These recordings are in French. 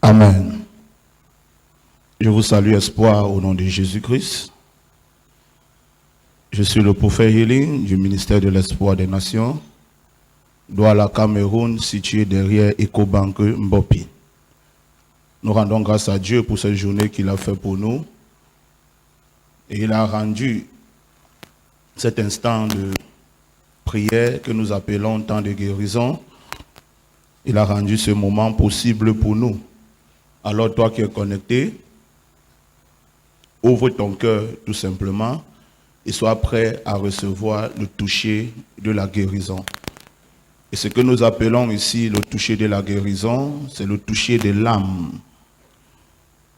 Amen. Je vous salue, espoir, au nom de Jésus-Christ. Je suis le prophète Healing du ministère de l'Espoir des Nations, Douala, Cameroun, situé derrière Ecobank Mbopi. Nous rendons grâce à Dieu pour cette journée qu'il a fait pour nous. Et il a rendu cet instant de prière que nous appelons temps de guérison. Il a rendu ce moment possible pour nous. Alors toi qui es connecté, ouvre ton cœur tout simplement et sois prêt à recevoir le toucher de la guérison. Et ce que nous appelons ici le toucher de la guérison, c'est le toucher de l'âme.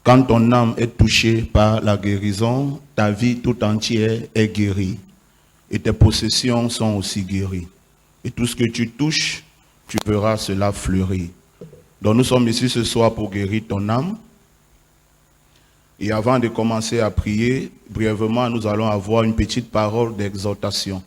Quand ton âme est touchée par la guérison, ta vie tout entière est guérie. Et tes possessions sont aussi guéries. Et tout ce que tu touches, tu verras cela fleurir. Donc nous sommes ici ce soir pour guérir ton âme. Et avant de commencer à prier, brièvement, nous allons avoir une petite parole d'exhortation.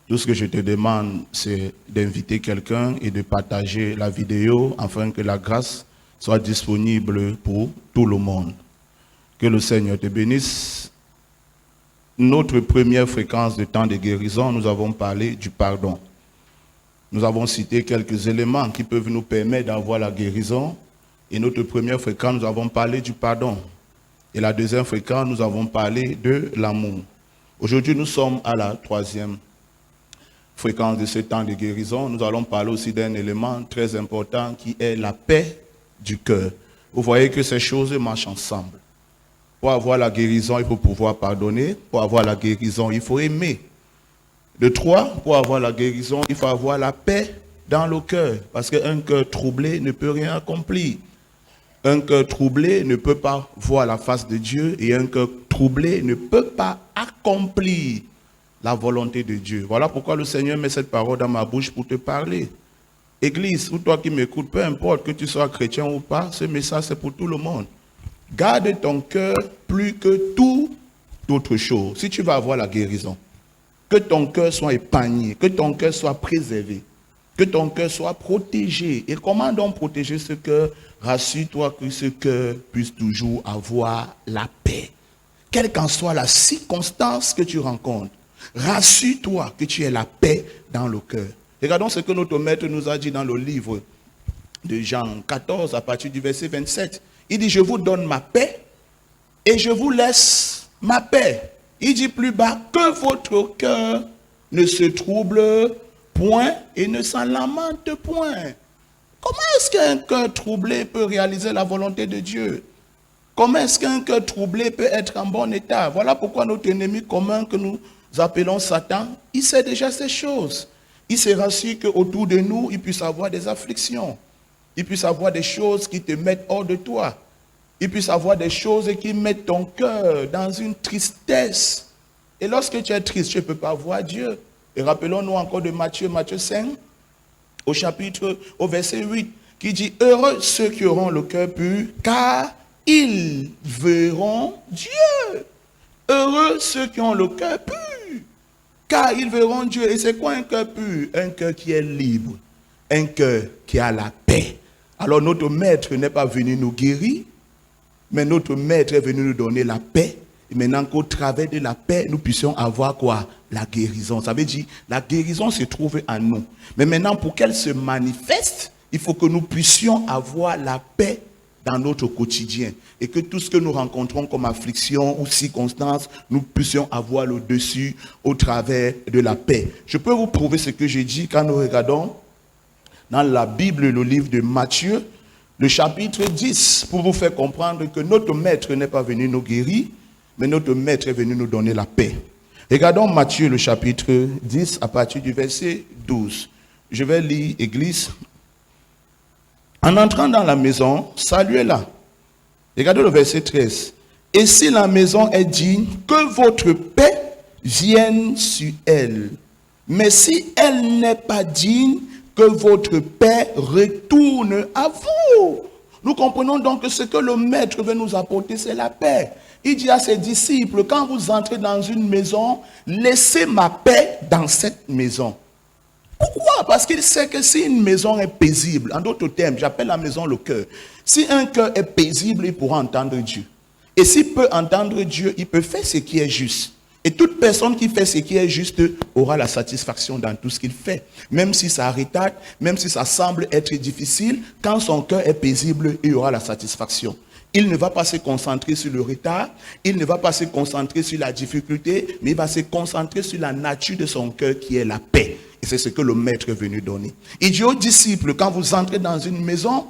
Tout ce que je te demande, c'est d'inviter quelqu'un et de partager la vidéo afin que la grâce soit disponible pour tout le monde. Que le Seigneur te bénisse. Notre première fréquence de temps de guérison, nous avons parlé du pardon. Nous avons cité quelques éléments qui peuvent nous permettre d'avoir la guérison. Et notre première fréquence, nous avons parlé du pardon. Et la deuxième fréquence, nous avons parlé de l'amour. Aujourd'hui, nous sommes à la troisième fréquence de ce temps de guérison. Nous allons parler aussi d'un élément très important qui est la paix du cœur. Vous voyez que ces choses marchent ensemble. Pour avoir la guérison, il faut pouvoir pardonner. Pour avoir la guérison, il faut aimer. De trois, pour avoir la guérison, il faut avoir la paix dans le cœur. Parce qu'un cœur troublé ne peut rien accomplir. Un cœur troublé ne peut pas voir la face de Dieu. Et un cœur troublé ne peut pas accomplir la volonté de Dieu. Voilà pourquoi le Seigneur met cette parole dans ma bouche pour te parler. Église, ou toi qui m'écoutes, peu importe que tu sois chrétien ou pas, ce message c'est pour tout le monde. Garde ton cœur plus que toute autre chose. Si tu vas avoir la guérison, que ton cœur soit épargné, que ton cœur soit préservé, que ton cœur soit protégé. Et comment donc protéger ce cœur? Rassure-toi que ce cœur puisse toujours avoir la paix. Quelle qu'en soit la circonstance que tu rencontres, rassure-toi que tu aies la paix dans le cœur. Regardons ce que notre maître nous a dit dans le livre de Jean 14 à partir du verset 27. Il dit, je vous donne ma paix et je vous laisse ma paix. Il dit plus bas, que votre cœur ne se trouble point et ne s'en lamente point. Comment est-ce qu'un cœur troublé peut réaliser la volonté de Dieu? Comment est-ce qu'un cœur troublé peut être en bon état? Voilà pourquoi notre ennemi commun que nous appelons Satan, il sait déjà ces choses. Il se rassure qu'autour de nous, il puisse avoir des afflictions. Il puisse avoir des choses qui te mettent hors de toi. Il puisse avoir des choses qui mettent ton cœur dans une tristesse. Et lorsque tu es triste, tu ne peux pas voir Dieu. Et rappelons-nous encore de Matthieu 5, au verset 8, qui dit, heureux ceux qui auront le cœur pur, car ils verront Dieu. Heureux ceux qui ont le cœur pur, car ils verront Dieu. Et c'est quoi un cœur pur? Un cœur qui est libre. Un cœur qui a la paix. Alors notre maître n'est pas venu nous guérir, mais notre maître est venu nous donner la paix. Et maintenant qu'au travers de la paix, nous puissions avoir quoi? La guérison. Ça veut dire, la guérison se trouve en nous. Mais maintenant, pour qu'elle se manifeste, il faut que nous puissions avoir la paix dans notre quotidien. Et que tout ce que nous rencontrons comme affliction ou circonstance, nous puissions avoir le dessus au travers de la paix. Je peux vous prouver ce que j'ai dit quand nous regardons dans la Bible, le livre de Matthieu, le chapitre 10, pour vous faire comprendre que notre maître n'est pas venu nous guérir, mais notre maître est venu nous donner la paix. Regardons Matthieu, le chapitre 10, à partir du verset 12. Je vais lire, Église. En entrant dans la maison, saluez-la. Regardez le verset 13. Et si la maison est digne, que votre paix vienne sur elle. Mais si elle n'est pas digne, que votre paix retourne à vous. Nous comprenons donc que ce que le maître veut nous apporter, c'est la paix. Il dit à ses disciples, quand vous entrez dans une maison, laissez ma paix dans cette maison. Pourquoi? Parce qu'il sait que si une maison est paisible, en d'autres termes, j'appelle la maison le cœur. Si un cœur est paisible, il pourra entendre Dieu. Et s'il peut entendre Dieu, il peut faire ce qui est juste. Et toute personne qui fait ce qui est juste aura la satisfaction dans tout ce qu'il fait. Même si ça retarde, même si ça semble être difficile, quand son cœur est paisible, il aura la satisfaction. Il ne va pas se concentrer sur le retard, il ne va pas se concentrer sur la difficulté, mais il va se concentrer sur la nature de son cœur qui est la paix. Et c'est ce que le maître est venu donner. Il dit aux disciples, quand vous entrez dans une maison,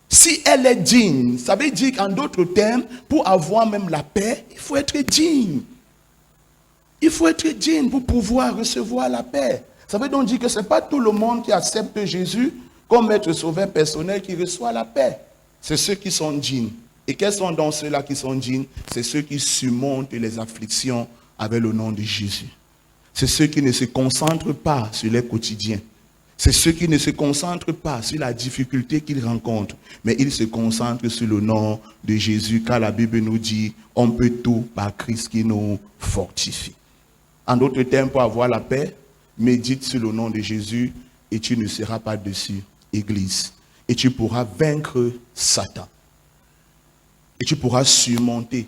si elle est digne, ça veut dire qu'en d'autres termes, pour avoir même la paix, il faut être digne. Il faut être digne pour pouvoir recevoir la paix. Ça veut donc dire que ce n'est pas tout le monde qui accepte Jésus comme maître sauveur personnel qui reçoit la paix. C'est ceux qui sont dignes. Et quels sont donc ceux-là qui sont dignes? C'est ceux qui surmontent les afflictions avec le nom de Jésus. C'est ceux qui ne se concentrent pas sur les quotidiens. C'est ceux qui ne se concentrent pas sur la difficulté qu'ils rencontrent, mais ils se concentrent sur le nom de Jésus, car la Bible nous dit, on peut tout par Christ qui nous fortifie. En d'autres termes, pour avoir la paix, médite sur le nom de Jésus et tu ne seras pas dessus, Église. Et tu pourras vaincre Satan. Et tu pourras surmonter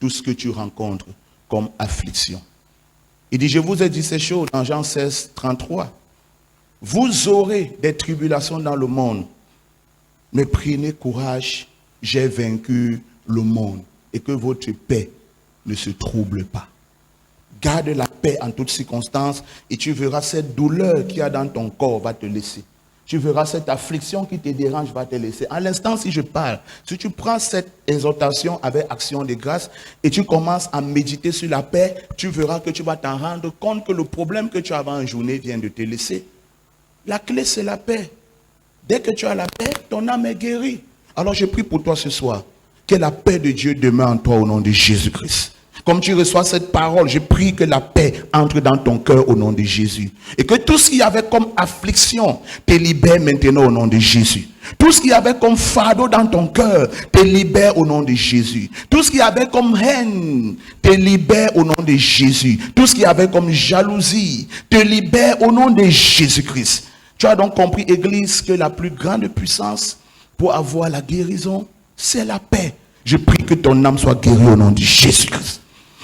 tout ce que tu rencontres comme affliction. Il dit, je vous ai dit ces choses dans Jean 16, 33. Vous aurez des tribulations dans le monde, mais prenez courage, j'ai vaincu le monde. Et que votre paix ne se trouble pas. Garde la paix en toutes circonstances et tu verras cette douleur qu'il y a dans ton corps va te laisser. Tu verras cette affliction qui te dérange va te laisser. À l'instant, si je parle, si tu prends cette exhortation avec action de grâce et tu commences à méditer sur la paix, tu verras que tu vas t'en rendre compte que le problème que tu avais en journée vient de te laisser. La clé, c'est la paix. Dès que tu as la paix, ton âme est guérie. Alors je prie pour toi ce soir, que la paix de Dieu demeure en toi au nom de Jésus-Christ. Comme tu reçois cette parole, je prie que la paix entre dans ton cœur au nom de Jésus. Et que tout ce qu'il y avait comme affliction te libère maintenant au nom de Jésus. Tout ce qu'il y avait comme fardeau dans ton cœur te libère au nom de Jésus. Tout ce qu'il y avait comme haine te libère au nom de Jésus. Tout ce qu'il y avait comme jalousie te libère au nom de Jésus-Christ. Tu as donc compris, Église, que la plus grande puissance pour avoir la guérison, c'est la paix. Je prie que ton âme soit guérie au nom de Jésus-Christ.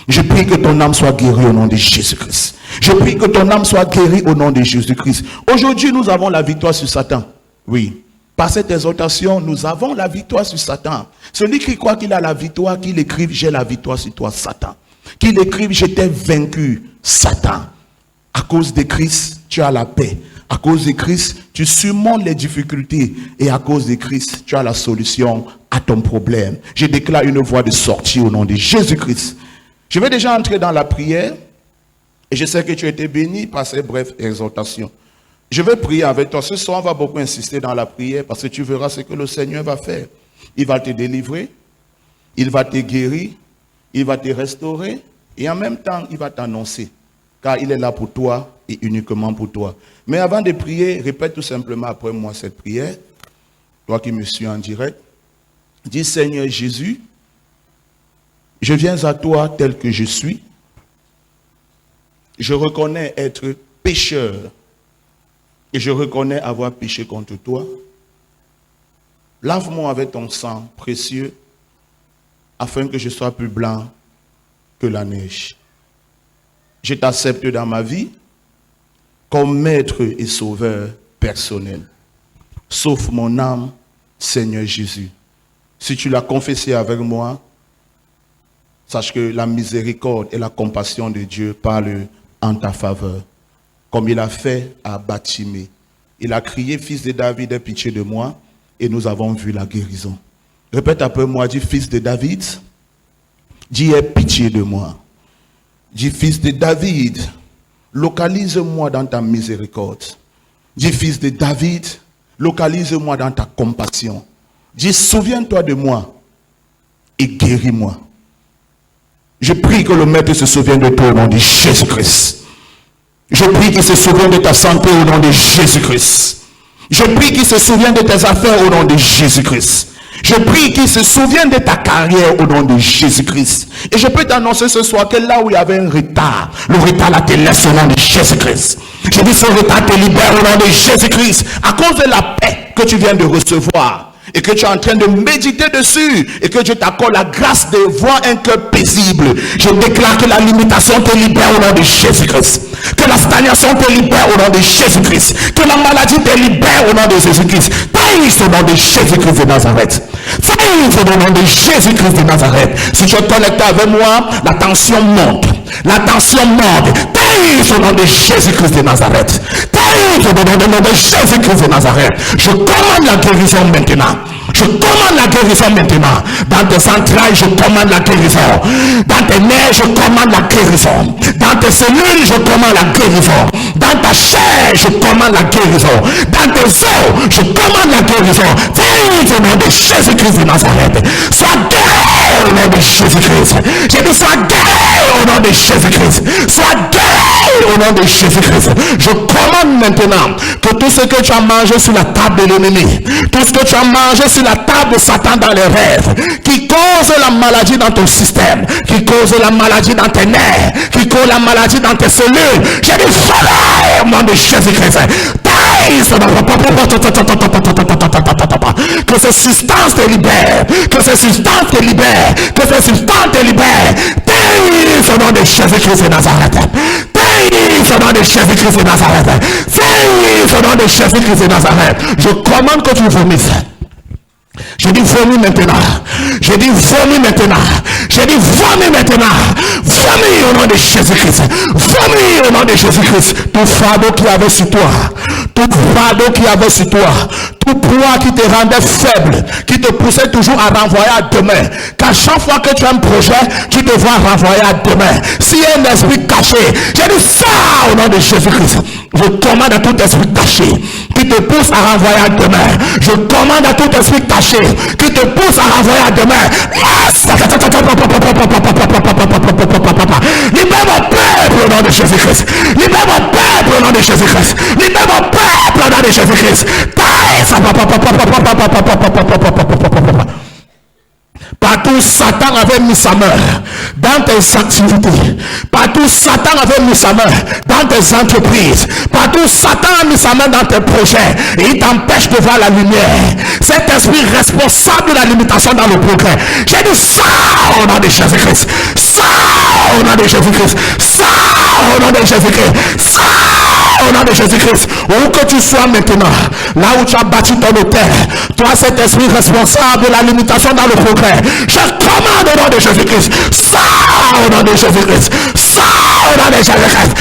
Je prie que ton âme soit guérie au nom de Jésus-Christ. Je prie que ton âme soit guérie au nom de Jésus-Christ. Aujourd'hui, nous avons la victoire sur Satan. Oui. Par cette exhortation, nous avons la victoire sur Satan. Celui qui croit qu'il a la victoire, qu'il écrive, j'ai la victoire sur toi, Satan. Qu'il écrive, je t'ai vaincu, Satan. À cause de Christ, tu as la paix. À cause de Christ, tu surmontes les difficultés. Et à cause de Christ, tu as la solution à ton problème. Je déclare une voie de sortie au nom de Jésus-Christ. Je vais déjà entrer dans la prière. Et je sais que tu as été béni par ces brèves exhortations. Je vais prier avec toi. Ce soir, on va beaucoup insister dans la prière parce que tu verras ce que le Seigneur va faire. Il va te délivrer. Il va te guérir. Il va te restaurer. Et en même temps, il va t'annoncer. Car il est là pour toi et uniquement pour toi. Mais avant de prier, répète tout simplement après moi cette prière. Toi qui me suis en direct. Dis, Seigneur Jésus, je viens à toi tel que je suis. Je reconnais être pécheur. Et je reconnais avoir péché contre toi. Lave-moi avec ton sang précieux, afin que je sois plus blanc que la neige. Je t'accepte dans ma vie comme maître et sauveur personnel. Sauve mon âme, Seigneur Jésus. Si tu l'as confessé avec moi, sache que la miséricorde et la compassion de Dieu parlent en ta faveur. Comme il a fait à Batimée. Il a crié, fils de David, aie pitié de moi. Et nous avons vu la guérison. Répète après moi, dis, fils de David, dis, aie pitié de moi. Dis, fils de David, localise-moi dans ta miséricorde. Dis, fils de David, localise-moi dans ta compassion. Dis, souviens-toi de moi et guéris-moi. Je prie que le Maître se souvienne de toi au nom de Jésus-Christ. Je prie qu'il se souvienne de ta santé au nom de Jésus-Christ. Je prie qu'il se souvienne de tes affaires au nom de Jésus-Christ. Je prie qu'ils se souviennent de ta carrière au nom de Jésus-Christ. Et je peux t'annoncer ce soir que là où il y avait un retard, le retard là te laisse au nom de Jésus-Christ. Je dis ce retard te libère au nom de Jésus-Christ. À cause de la paix que tu viens de recevoir. Et que tu es en train de méditer dessus. Et que Dieu t'accorde la grâce de voir un cœur paisible. Je déclare que la limitation te libère au nom de Jésus-Christ. Que la stagnation te libère au nom de Jésus-Christ. Que la maladie te libère au nom de Jésus-Christ. Taille au nom de Jésus-Christ de Nazareth. Taille au nom de Jésus-Christ de Nazareth. Si tu es connecté avec moi, la tension monte. La tension monte. Taille au nom de Jésus-Christ de Nazareth. Taille au nom de Jésus-Christ de Nazareth. Je commande la guérison maintenant. Je commande la guérison maintenant. Dans tes entrailles, je commande la guérison. Dans tes nerfs, je commande la guérison. Dans tes cellules, je commande la guérison. Dans ta chair, je commande la guérison. Dans tes os, je commande la guérison. Viens au nom de Jésus-Christ de Nazareth. Sois guéri au nom de Jésus-Christ. J'ai dit sois guéri au nom de Jésus-Christ. Sois guéri au nom de Jésus-Christ. Je commande maintenant que tout ce que tu as mangé sur la table de l'ennemi, tout ce que tu as mangé sur la table de Satan dans les rêves, qui cause la maladie dans ton système, qui cause la maladie dans tes nerfs, qui cause la maladie dans tes cellules, j'ai dit soleil au nom de Jésus-Christ. Que ces substances te libèrent, que ces substances te libèrent, que ces substances te libèrent. Au nom de Jésus-Christ de Nazareth. Au nom de Jésus-Christ de Nazareth. Au nom de Jésus-Christ de Nazareth. Je commande que tu vomisses. Je dis vomis maintenant. Je dis vomis maintenant. Je dis vomis maintenant. Vomis au nom de Jésus-Christ. Vomis au nom de Jésus-Christ. Tout fardeau qui avait sur toi. Tout fardeau qui avait sur toi. Tout poids qui te rendait faible. Qui te poussait toujours à renvoyer à demain. Qu'à chaque fois que tu as un projet, tu te vois renvoyer à demain. S'il y a un esprit caché, je dis ça au nom de Jésus-Christ. Je commande à tout esprit caché qui te pousse à renvoyer à demain. Je commande à tout esprit caché qui te pousse à renvoyer à demain. Libère mon peuple au nom de Jésus-Christ. Libère mon peuple au nom de Jésus-Christ. Libère mon peuple au nom de Jésus-Christ. Partout Satan avait mis sa main dans tes activités. Partout Satan avait mis sa main dans tes entreprises. Partout Satan a mis sa main dans tes projets. Et il t'empêche de voir la lumière. Cet esprit responsable de la limitation dans le progrès. J'ai dit ça au nom de Jésus-Christ. Ça au nom de Jésus-Christ. Ça au nom de Jésus-Christ. Ça au nom de Jésus-Christ. Où que tu sois maintenant, là où tu as bâti ton hôtel, toi cet esprit responsable de la limitation dans le progrès, je commande au nom de Jésus-Christ. Ça au nom de Jésus-Christ. Ça au nom de Jésus-Christ.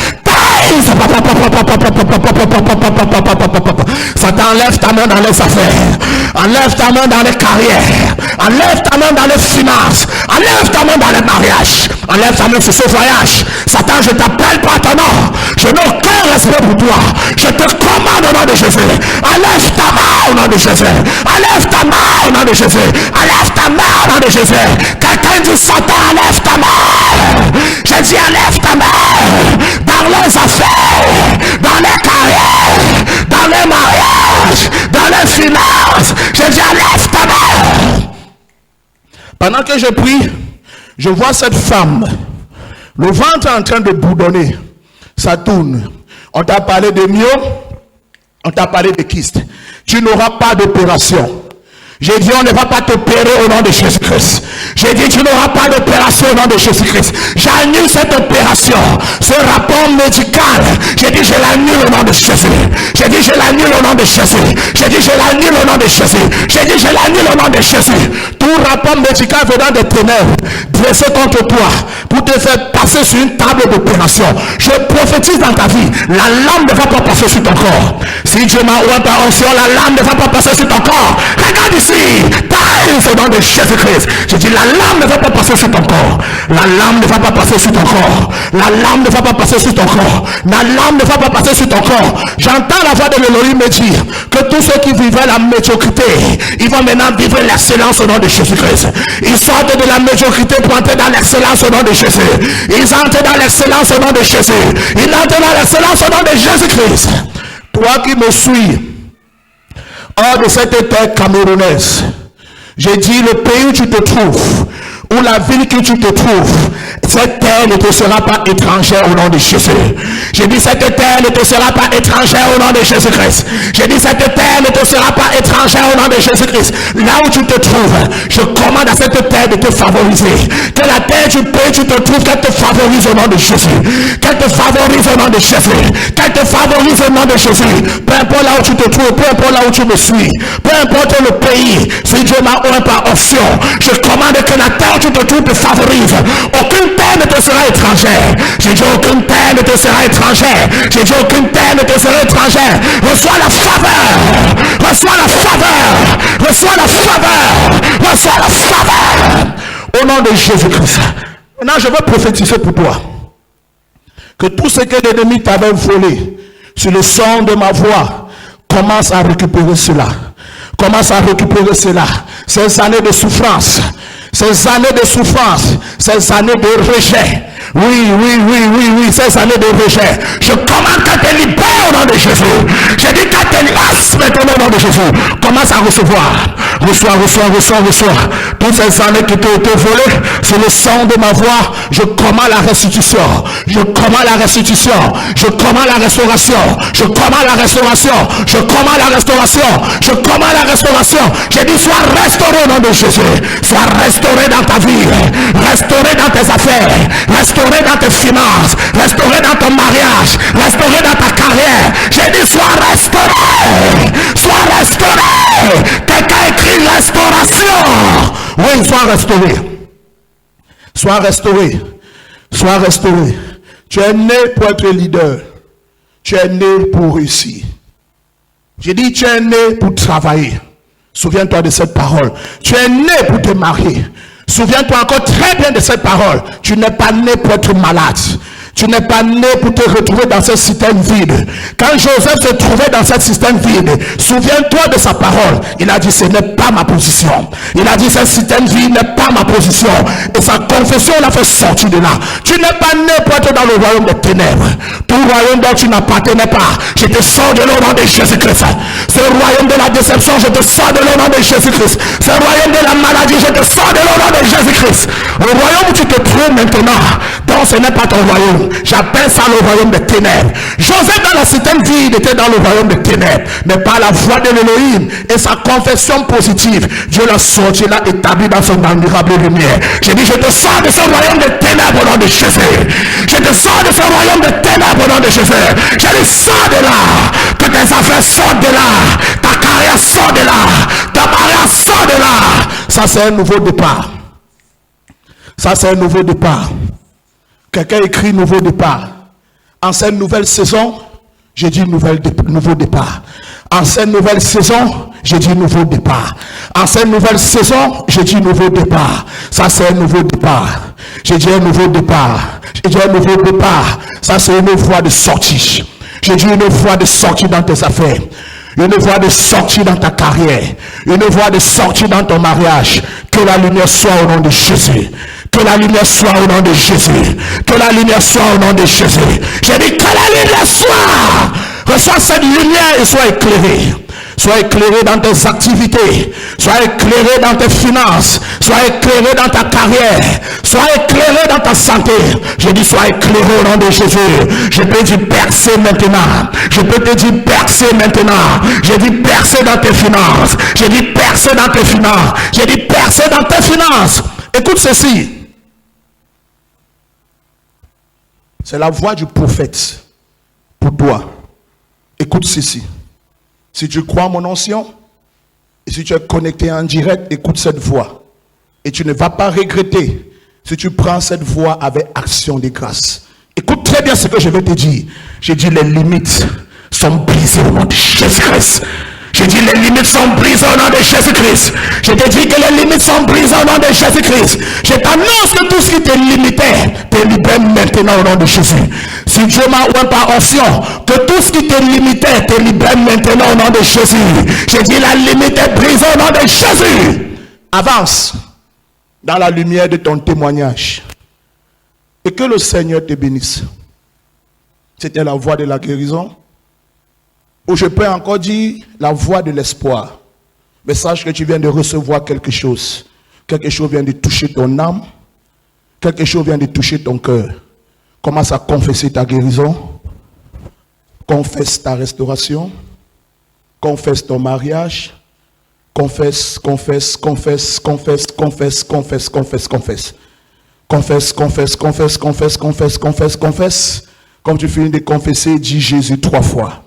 Satan, enlève ta main dans les affaires. Enlève ta main dans les carrières. Enlève ta main dans les finances. Enlève ta main dans les mariages. Enlève ta main sur ce voyage. Satan, je t'appelle par ton nom. Je n'ai aucun respect pour toi. Je te commande au nom de Jésus. Enlève ta main au nom de Jésus. Enlève ta main au nom de Jésus. Enlève ta main au nom de Jésus. Quelqu'un dit Satan, enlève ta main. Je dis enlève ta main. Dans les affaires, dans les carrières, dans les mariages, dans les finances. Je dis enlève ta main. Pendant que je prie, je vois cette femme. Le ventre est en train de bourdonner. Ça tourne. On t'a parlé de myome. On t'a parlé de kyste. Tu n'auras pas d'opération. J'ai dit, on ne va pas t'opérer au nom de Jésus-Christ. J'ai dit, tu n'auras pas d'opération au nom de Jésus-Christ. J'annule cette opération. Ce rapport médical, j'ai dit, je l'annule au nom de Jésus. J'ai dit, je l'annule au nom de Jésus. J'ai dit, je l'annule au nom de Jésus. J'ai dit, je l'annule au nom de Jésus. Tout rapport médical venant des ténèbres, dressé contre toi, pour te faire passer sur une table d'opération. Je prophétise dans ta vie, la lame ne va pas passer sur ton corps. Si Dieu m'a ouvert par onction, la lame ne va pas passer sur ton corps. Regarde ici. Taille au nom de Jésus-Christ. Je dis la lame ne va pas passer sur ton corps. La lame ne va pas passer sur ton corps. La lame ne va pas passer sur ton corps. La lame ne va pas passer sur ton corps. J'entends la voix de l'Élohim me dire que tous ceux qui vivaient la médiocrité, ils vont maintenant vivre l'excellence au nom de Jésus-Christ. Ils sortent de la médiocrité pour entrer dans l'excellence au nom de Jésus. Ils entrent dans l'excellence au nom de Jésus. Ils entrent dans l'excellence au nom de Jésus-Christ. Toi qui me suis hors de cette terre camerounaise, J'ai dit le pays où tu te trouves, ou la ville que tu te trouves, cette terre ne te sera pas étrangère au nom de Jésus. J'ai dit cette terre ne te sera pas étrangère au nom de Jésus-Christ. J'ai dit cette terre ne te sera pas étrangère au nom de Jésus-Christ. Là où tu te trouves, je commande à cette terre de te favoriser. Que la terre du pays où tu te trouves, qu'elle te favorise au nom de Jésus. Qu'elle te favorise au nom de Jésus. Qu'elle te favorise au nom de Jésus. Peu importe là où tu te trouves, peu importe là où tu me suis, peu importe le pays, si Dieu m'a oint par option, je commande que la terre où tu te trouves te favorise. Aucune terre ne te sera étrangère. J'ai dit aucune terre ne te sera étrangère. J'ai dit aucune terre ne te sera étrangère. Reçois la faveur. Reçois la faveur. Reçois la faveur. Reçois la faveur. Au nom de Jésus-Christ. Maintenant, je veux prophétiser pour toi. Que tout ce que l'ennemi t'avait volé sur le son de ma voix, commence à récupérer cela. Commence à récupérer cela. Ces années de souffrance. Ces années de souffrance. Ces années de rejet. Oui, ces années de rejet. Je commande qu'elle te libère au nom de Jésus. J'ai dit qu'elle te laisse maintenant au nom de Jésus. Commence à recevoir. Reçois. Toutes ces années qui t'ont été volées, c'est le sang de ma voix. Je commande la restitution. Je commande la restitution. Je commande la restauration. Je commande la restauration. Je commande la restauration. Je commande la restauration. J'ai dit sois restauré au nom de Jésus. Sois restauré dans ta vie. Restauré dans tes affaires. Restauré dans tes finances, restauré dans ton mariage, restauré dans ta carrière. J'ai dit sois restauré, sois restauré. Quelqu'un écrit restauration. Oui, sois restauré. Sois restauré. Sois restauré. Tu es né pour être leader. Tu es né pour réussir. J'ai dit tu es né pour travailler. Souviens-toi de cette parole. Tu es né pour te marier. Souviens-toi encore très bien de cette parole. Tu n'es pas né pour être malade. Tu n'es pas né pour te retrouver dans ce système vide. Quand Joseph se trouvait dans ce système vide, souviens-toi de sa parole. Il a dit, ce n'est pas ma position. Il a dit, ce système vide n'est pas ma position. Et sa confession l'a fait sortir de là. Tu n'es pas né pour être dans le royaume des ténèbres. Tout royaume dont tu n'appartenais pas, je te sors de l'au nom de Jésus-Christ. Ce royaume de la déception, je te sors de l'au nom de Jésus-Christ. Ce royaume de la maladie, je te sors de l'au nom de Jésus-Christ. Le royaume où tu te trouves maintenant, donc ce n'est pas ton royaume. J'appelle ça le royaume des ténèbres. Joseph dans la système vide était dans le royaume des ténèbres, mais par la voix de l'Élohim et sa confession positive, Dieu l'a sorti, l'a établi dans son admirable lumière. J'ai dit, je te sors de ce royaume des ténèbres au nom de Jésus. Je te sors de ce royaume des ténèbres au nom de Jésus. Je te sors de là. Que tes affaires sortent de là. Ta carrière sort de là. Ta mariage sort de là. Ça c'est un nouveau départ. Ça c'est un nouveau départ. Quelqu'un écrit nouveau départ. En cette nouvelle saison, j'ai dit nouveau départ. En cette nouvelle saison, j'ai dit nouveau départ. En cette nouvelle saison, j'ai dit nouveau départ. Ça c'est un nouveau départ. J'ai dit un nouveau départ. J'ai dit un nouveau départ. Ça c'est une voie de sortie. J'ai dit une voie de sortie dans tes affaires. Une voie de sortie dans ta carrière. Une voie de sortie dans ton mariage. Que la lumière soit au nom de Jésus. Que la lumière soit au nom de Jésus. Que la lumière soit au nom de Jésus. J'ai dit que la lumière soit. Reçois cette lumière et sois éclairé. Sois éclairé dans tes activités. Sois éclairé dans tes finances. Sois éclairé dans ta carrière. Sois éclairé dans ta santé. J'ai dit sois éclairé au nom de Jésus. Je peux dire percer maintenant. Je peux te dire percer maintenant. J'ai dit percer dans tes finances. J'ai dit percer dans tes finances. J'ai dit percer dans tes finances. Écoute ceci. C'est la voix du prophète pour toi. Écoute ceci. Si tu crois mon onction, et si tu es connecté en direct, écoute cette voix. Et tu ne vas pas regretter si tu prends cette voix avec action de grâce. Écoute très bien ce que je vais te dire. J'ai dit les limites sont brisées au nom de Jésus-Christ. J'ai dit les limites sont brisées au nom de Jésus-Christ. Je te dis que les limites sont brisées au nom de Jésus-Christ. Je t'annonce que tout ce qui te limitait, te libère maintenant au nom de Jésus. Si Dieu m'a oint par option, que tout ce qui te limitait, te libère maintenant au nom de Jésus. J'ai dit la limite est brisée au nom de Jésus. Avance dans la lumière de ton témoignage. Et que le Seigneur te bénisse. C'était la voix de la guérison. Ou je peux encore dire la voix de l'espoir. Mais sache que tu viens de recevoir quelque chose. Quelque chose vient de toucher ton âme. Quelque chose vient de toucher ton cœur. Commence à confesser ta guérison. Confesse ta restauration. Confesse ton mariage. Confesse, confesse, confesse, confesse, confesse, confesse, confesse, confesse. Confesse, confesse, confesse, confesse, confesse, confesse, confesse. Comme tu finis de confesser, dis Jésus 3 fois.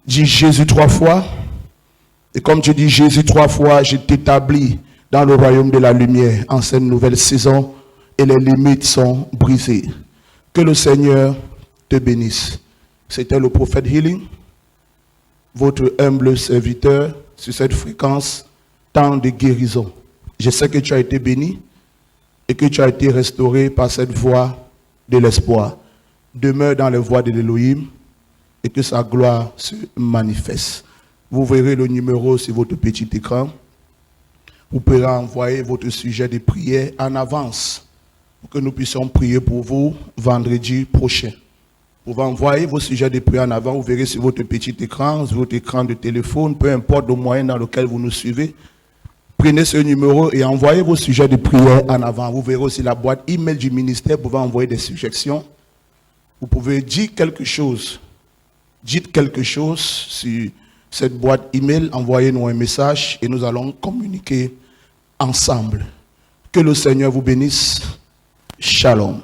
Dis Jésus 3 fois. Et comme tu dis Jésus 3 fois, je t'établis dans le royaume de la lumière en cette nouvelle saison et les limites sont brisées. Que le Seigneur te bénisse. C'était le prophète Healing, votre humble serviteur sur cette fréquence, temps de guérison. Je sais que tu as été béni et que tu as été restauré par cette voie de l'espoir. Demeure dans les voies de l'Élohim et que sa gloire se manifeste. Vous verrez le numéro sur votre petit écran. Vous pourrez envoyer votre sujet de prière en avance pour que nous puissions prier pour vous vendredi prochain. Vous pouvez envoyer vos sujets de prière en avant. Vous verrez sur votre petit écran, sur votre écran de téléphone, peu importe le moyen dans lequel vous nous suivez. Prenez ce numéro et envoyez vos sujets de prière en avant. Vous verrez aussi la boîte email du ministère. Vous pouvez envoyer des suggestions. Vous pouvez dire quelque chose. Dites quelque chose sur cette boîte email. Envoyez-nous un message et nous allons communiquer ensemble. Que le Seigneur vous bénisse. Shalom.